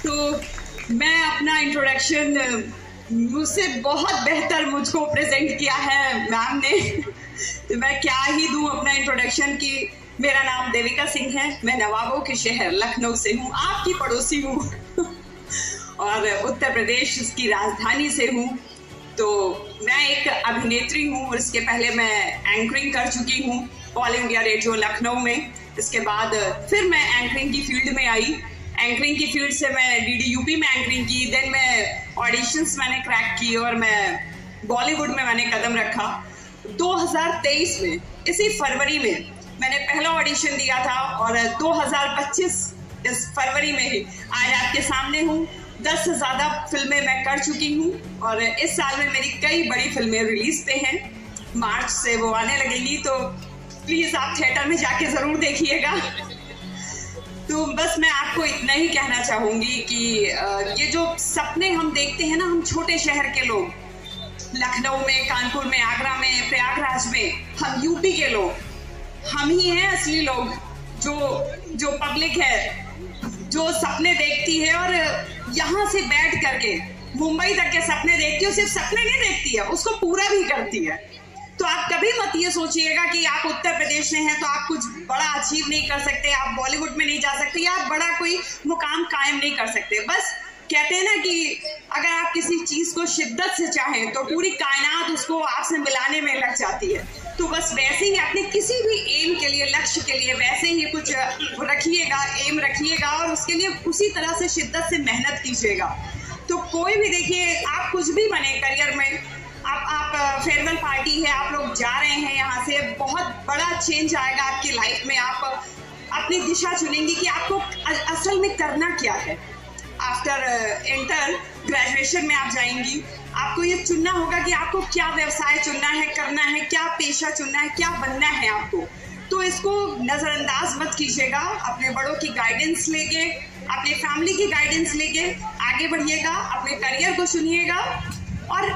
तो मैं अपना इंट्रोडक्शन मुझसे बहुत बेहतर मुझको प्रेजेंट किया है मैम ने। तो मैं क्या ही दूं अपना इंट्रोडक्शन कि मेरा नाम देविका सिंह है, मैं नवाबों के शहर लखनऊ से हूँ, आपकी पड़ोसी हूँ और उत्तर प्रदेश की राजधानी से हूँ। तो मैं एक अभिनेत्री हूँ और इसके पहले मैं एंकरिंग कर चुकी हूँ ऑल इंडिया रेडियो लखनऊ में। इसके बाद फिर मैं एंकरिंग की फील्ड में आई। एंकरिंग की फील्ड से मैं DDUP में एंकरिंग की, देन मैं ऑडिशंस मैंने क्रैक की और मैं बॉलीवुड में मैंने कदम रखा। 2023 में इसी फरवरी में मैंने पहला ऑडिशन दिया था और 2025 इस फरवरी में ही आज आपके सामने हूँ। 10 से ज़्यादा फिल्में मैं कर चुकी हूँ और इस साल में मेरी कई बड़ी फिल्में रिलीज पे हैं। मार्च से वो आने लगेंगी, तो प्लीज़ आप थिएटर में जाके ज़रूर देखिएगा। तो बस मैं आपको इतना ही कहना चाहूँगी कि ये जो सपने हम देखते हैं ना, हम छोटे शहर के लोग, लखनऊ में, कानपुर में, आगरा में, प्रयागराज में, हम यूपी के लोग, हम ही हैं असली लोग जो पब्लिक है, जो सपने देखती है और यहाँ से बैठ करके मुंबई तक के सपने देखती है। सिर्फ सपने नहीं देखती है, उसको पूरा भी करती है। तो आप कभी मत ये सोचिएगा कि आप उत्तर प्रदेश से हैं तो आप कुछ बड़ा अचीव नहीं कर सकते, आप बॉलीवुड में नहीं जा सकते या आप बड़ा कोई मुकाम कायम नहीं कर सकते। बस कहते हैं ना कि अगर आप किसी चीज को शिद्दत से चाहें तो पूरी कायनात उसको आपसे मिलाने में लग जाती है। तो बस वैसे ही अपने किसी भी एम के लिए, लक्ष्य के लिए वैसे ही कुछ रखिएगा, एम रखिएगा और उसके लिए उसी तरह से शिद्दत से मेहनत कीजिएगा। तो कोई भी, देखिए, आप कुछ भी बने करियर में, आप फेयरवेल पार्टी है, आप लोग जा रहे हैं यहाँ से, बहुत बड़ा चेंज आएगा आपकी लाइफ में। आप अपनी दिशा चुनेंगे कि आपको असल में करना क्या है। आफ्टर इंटर ग्रेजुएशन में आप जाएंगी, आपको ये चुनना होगा कि आपको क्या व्यवसाय चुनना है, करना है, क्या पेशा चुनना है, क्या बनना है आपको। तो इसको नज़रअंदाज मत कीजिएगा, अपने बड़ों की गाइडेंस लेके, अपने फैमिली की गाइडेंस लेके आगे बढ़िएगा, अपने करियर को चुनिएगा। और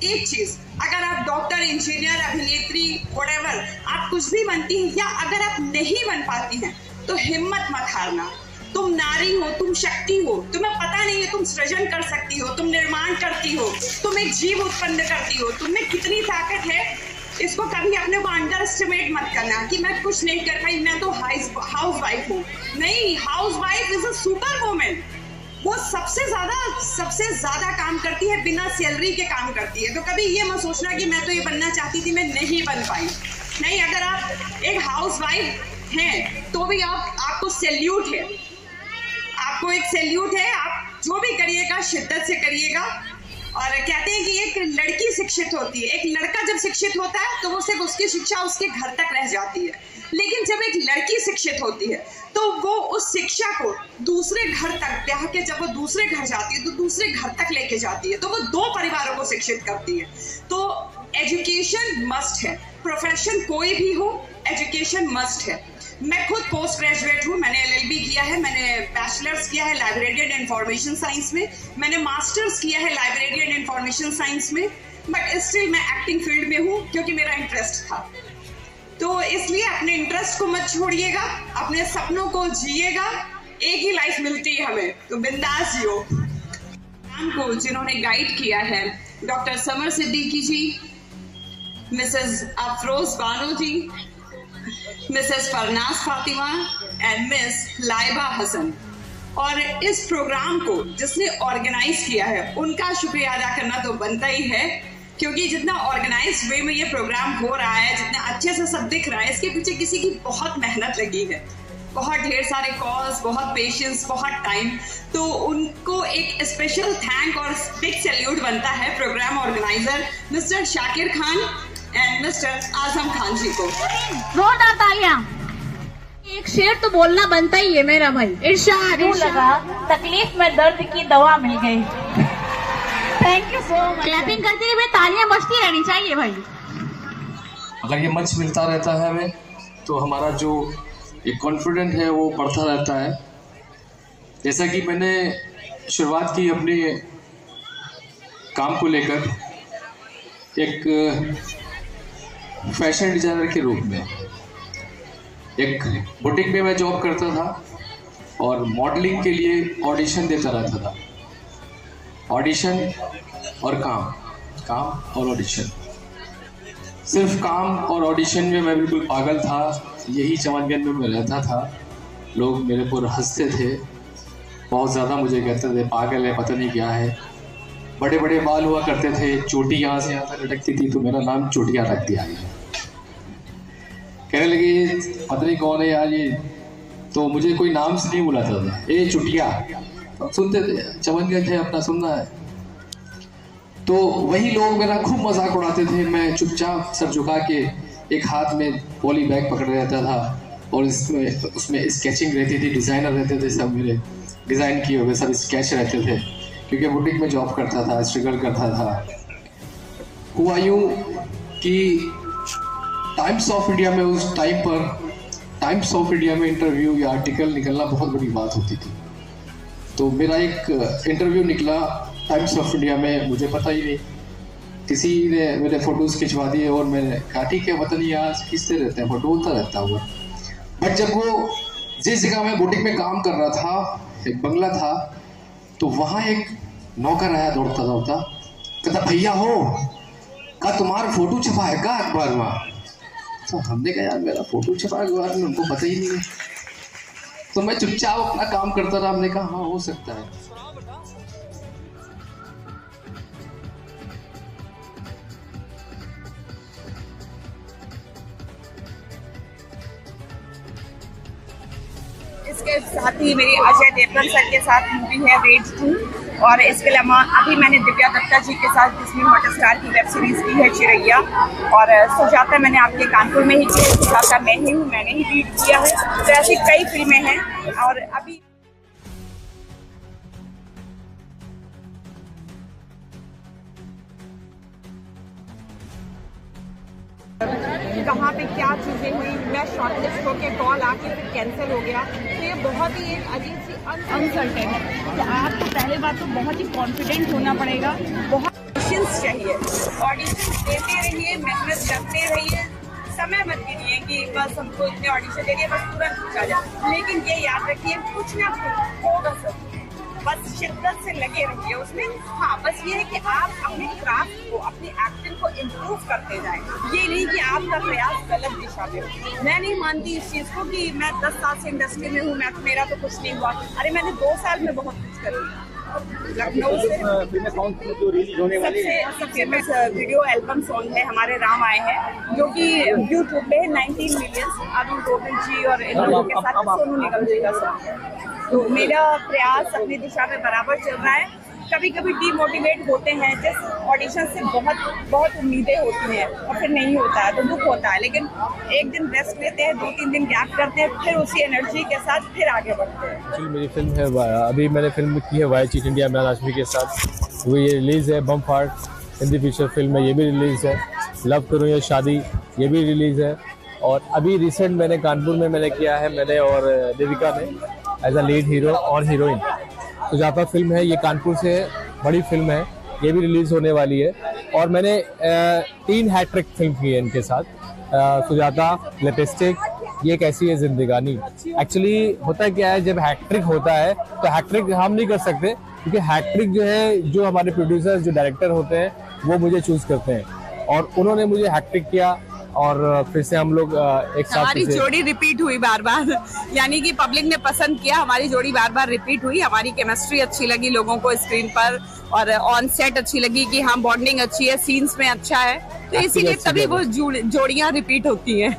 एक चीज, अगर आप डॉक्टर, इंजीनियर, अभिनेत्री, व्हाटएवर, आप कुछ भी बनती हैं या अगर आप नहीं बन पाती हैं तो हिम्मत मत हारना। तुम नारी हो, तुम शक्ति हो, तुम्हें पता नहीं है तुम सृजन कर सकती हो, तुम निर्माण करती हो, तुम एक जीव उत्पन्न करती हो, तुम में कितनी ताकत है। इसको कभी अपने को अंडर एस्टिमेट मत करना कि मैं कुछ नहीं कर पाई, मैं तो हाउस वाइफ हूँ। नहीं, house wife is a super woman. वो सबसे ज्यादा काम करती है, बिना सैलरी के काम करती है। तो कभी ये मत सोचना कि मैं तो ये बनना चाहती थी, मैं नहीं बन पाई। नहीं, अगर आप एक हाउस वाइफ हैं तो भी आपको सैल्यूट है, आपको एक सैल्यूट है। आप जो भी करिएगा शिद्दत से करिएगा। और कहते हैं कि एक लड़की शिक्षित होती है, एक लड़का जब शिक्षित होता है तो वो सिर्फ उसकी शिक्षा उसके घर तक रह जाती है, लेकिन जब एक लड़की शिक्षित होती है तो वो उस शिक्षा को दूसरे घर तक, ब्याह के जब वो दूसरे घर जाती है तो दूसरे घर तक लेके जाती है, तो वो 2 परिवारों को शिक्षित करती है। तो एजुकेशन मस्ट है, प्रोफेशन कोई भी हो, एजुकेशन मस्ट है। मैं खुद पोस्ट ग्रेजुएट हूँ, मैंने LLB किया है, मैंने बैचलर्स किया है लाइब्रेरियन इंफॉर्मेशन साइंस में, मैंने मास्टर्स किया है लाइब्रेरियन इंफॉर्मेशन साइंस में, बट स्टिल मैं एक्टिंग फील्ड में हूँ क्योंकि मेरा इंटरेस्ट था। तो इसलिए अपने इंटरेस्ट को मत छोड़िएगा, अपने सपनों को जिएगा। एक ही लाइफ मिलती है हमें, तो बिंदास जियो। को जिन्होंने गाइड किया है doctor Samar Siddiqui ji, Mrs Afroz Bano ji, Mrs Farnaz Fatima and Miss Laiba Hasan. और इस प्रोग्राम को जिसने ऑर्गेनाइज किया है उनका शुक्रिया अदा करना तो बनता ही है, क्योंकि जितना ऑर्गेनाइज वे में ये प्रोग्राम हो रहा है, जितना अच्छे से सब दिख रहा है, इसके पीछे किसी की बहुत मेहनत लगी है, बहुत ढेर सारे कॉल्स, बहुत पेशेंस, बहुत टाइम। तो उनको एक स्पेशल थैंक और बिग सैल्यूट बनता है programme organiser mister Shakir Khan and mister Azam Khan ji को। एक शेर तो बोलना बनता ही है मेरा भाई। इरशाद लगा, तकलीफ में दर्द की दवा मिल गई। Thank you so much. Clapping करते हुए तालियां बजती रहनी चाहिए भाई। अगर ये मंच मिलता रहता है हमें तो हमारा जो एक कॉन्फिडेंट है वो बढ़ता रहता है। जैसा कि मैंने शुरुआत की अपने काम को लेकर एक फैशन डिजाइनर के रूप में, एक बुटीक में मैं जॉब करता था और मॉडलिंग के लिए ऑडिशन देता रहता था। ऑडिशन और काम और ऑडिशन, सिर्फ काम और ऑडिशन में मैं बिल्कुल पागल था। यही चमनगंज में मैं रहता था, लोग मेरे पर हंसते थे, बहुत ज़्यादा मुझे कहते थे पागल है, पता नहीं क्या है। बड़े बड़े बाल हुआ करते थे, चोटी यहाँ से यहाँ तक लटकती थी, तो मेरा नाम चोटिया रख दिया गया। कहने लगे पता नहीं कौन है यार ये, तो मुझे कोई नाम से नहीं बुलाता था, ए चुटिया। तो सुनते थे, चमनगंज है अपना, सुनना है। तो वही लोग मेरा खूब मजाक उड़ाते थे। मैं चुपचाप सर झुका के एक हाथ में पॉली बैग पकड़ रहता था और उसमें स्केचिंग रहती थी, डिज़ाइनर रहते थे, सब मेरे डिज़ाइन किए हुए सब स्केच रहते थे, क्योंकि बुटीक में जॉब करता था, स्ट्रगल करता था। हुआ यूँ कि टाइम्स ऑफ इंडिया में उस टाइम पर टाइम्स ऑफ इंडिया में इंटरव्यू या आर्टिकल निकलना बहुत बड़ी बात होती थी। तो मेरा एक इंटरव्यू निकला टाइम्स ऑफ इंडिया में, मुझे पता ही नहीं, किसी ने मेरे फ़ोटोज़ खिंचवा दिए और मैंने कहा ठीक है, पता नहीं यार खींचते रहते हैं, फ़ोटो होता रहता होगा। बट जब वो जिस जगह मैं बुटीक में काम कर रहा था, एक बंगला था, तो वहाँ एक नौकर आया दौड़ता दौड़ता, कहता भैया हो, कहा तुम्हारा फ़ोटो छपा है क्या अखबार में? तो हमने कहा यार मेरा फ़ोटो छपा अखबार में, उनको पता ही नहीं है। तो मैं चुपचाप अपना काम करता रहा। हमने कहा हाँ हो सकता है। इसके साथ ही मेरी अजय देवगन सर के साथ मूवी है रेड 2, और इसके अलावा अभी मैंने दिव्या दत्ता जी के साथ जिसमें हॉटस्टार की वेब सीरीज़ की है चिरैया, और सुजाता मैंने आपके कानपुर में ही की है, सुजाता मैं ही हूँ, मैंने ही लीड किया है। तो ऐसी कई फिल्में हैं। और अभी कहाँ पे क्या चीज़ें हुई, मैं शॉर्टलिस्ट होके कॉल आके फिर कैंसिल हो गया। तो ये बहुत ही एक अजीब सी अनसर्टेन है। तो आपको पहले बात तो बहुत ही कॉन्फिडेंट होना पड़ेगा, बहुत ऑडिशंस चाहिए, ऑडिशन देते रहिए, मेहनत करते रहिए, समय मत कीजिए कि बस हमको इतने ऑडिशन दे दिए बस तुरंत कुछ आ जाए। लेकिन ये याद रखिए कुछ ना कुछ होगा सर, बस शिद्दत से लगे रहिए उसमें। हाँ, बस ये है कि आप अपने क्राफ्ट को, अपनी एक्टिंग को इम्प्रूव करते जाएं। ये नहीं कि आपका प्रयास गलत दिशा में हो। मैं नहीं मानती इस चीज़ को कि मैं 10 साल से इंडस्ट्री में हूँ, मेरा तो कुछ नहीं हुआ। अरे मैंने 2 साल में बहुत कुछ कर लिया। लखनऊ से सबसे फेमस वीडियो एल्बम सॉन्ग है हमारे राम आए हैं, जो कि यूट्यूब पे 19 मिलियन, अरुण गोविंद जी और इन लोगों के साथ सोनू निगम जी का सॉन्ग है। तो मेरा प्रयास अपनी दिशा में बराबर चल रहा है। कभी कभी डीमोटिवेट होते हैं, जिस ऑडिशन से बहुत उम्मीदें होती हैं और फिर नहीं होता है तो दुख होता है, लेकिन एक दिन रेस्ट लेते हैं, 2-3 दिन गैप करते हैं, फिर उसी एनर्जी के साथ फिर आगे बढ़ते हैं। एक्चुअली मेरी फिल्म है, अभी मैंने फिल्म की है why cheat India Emraan Hashmi के साथ, वो ये रिलीज़ है। बम फाट हिंदी फीचर फिल्म है, ये भी रिलीज़ है। लव करूँ या शादी, ये भी रिलीज़ है। और अभी रिसेंट मैंने कानपुर में मैंने किया है, मैंने और देविका ने एज अ लीड हीरो और हीरोइन। सुजाता फिल्म है, ये कानपुर से बड़ी फिल्म है, ये भी रिलीज़ होने वाली है। और मैंने 3 हैट्रिक फिल्म की है इनके साथ, सुजाता, लिपस्टिक, ये कैसी है जिंदगानी। एक्चुअली होता क्या है, जब हैट्रिक होता है तो हैट्रिक हम नहीं कर सकते, क्योंकि हैट्रिक जो है, जो हमारे प्रोड्यूसर, जो डायरेक्टर होते हैं, वो मुझे चूज़ करते हैं और उन्होंने मुझे हैट्रिक किया और फिर से हम लोग एक साथ हमारी जोड़ी रिपीट हुई बार बार, यानी कि पब्लिक ने पसंद किया, हमारी जोड़ी बार बार रिपीट हुई। हमारी केमिस्ट्री अच्छी लगी लोगों को स्क्रीन पर, और ऑन सेट अच्छी लगी कि हाँ बॉन्डिंग अच्छी है, सीन्स में अच्छा है, तो इसीलिए तभी वो जोड़ियां रिपीट होती हैं।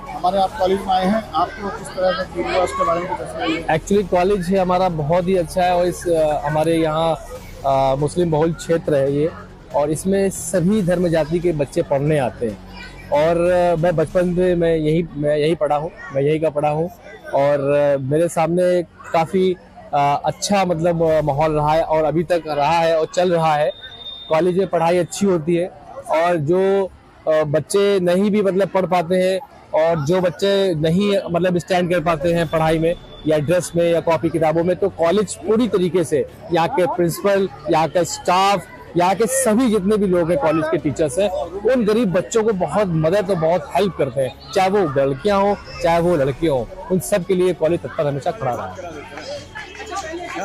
हमारे आप कॉलेज में आए हैं, आपको किस तरह का फील हुआ उसके बारे में कुछ बताइए। एक्चुअली कॉलेज है हमारा बहुत ही अच्छा है, और इस हमारे यहाँ मुस्लिम बहुल क्षेत्र है ये, और इसमें सभी धर्म जाति के बच्चे पढ़ने आते हैं। और मैं बचपन से मैं यही पढ़ा हूँ, मैं यही का पढ़ा हूँ, और मेरे सामने काफ़ी अच्छा मतलब माहौल रहा है और अभी तक रहा है और चल रहा है। कॉलेज में पढ़ाई अच्छी होती है, और जो बच्चे नहीं भी मतलब पढ़ पाते हैं, और जो बच्चे नहीं मतलब स्टैंड कर पाते हैं पढ़ाई में या ड्रेस में या कॉपी किताबों में, तो कॉलेज पूरी तरीके से यहाँ के प्रिंसिपल, यहाँ का स्टाफ यहाँ के सभी जितने भी लोग हैं, कॉलेज के टीचर्स हैं, उन गरीब बच्चों को बहुत मदद और बहुत हेल्प करते हैं, चाहे वो लड़कियां हो चाहे वो लड़के हो, उन सब के लिए कॉलेज तत्पर हमेशा खड़ा रहा है।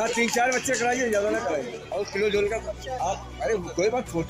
3-4 बच्चे कराइए, ज्यादा ना कराइए। और किलो जोल का आप, अरे कोई बात छोड़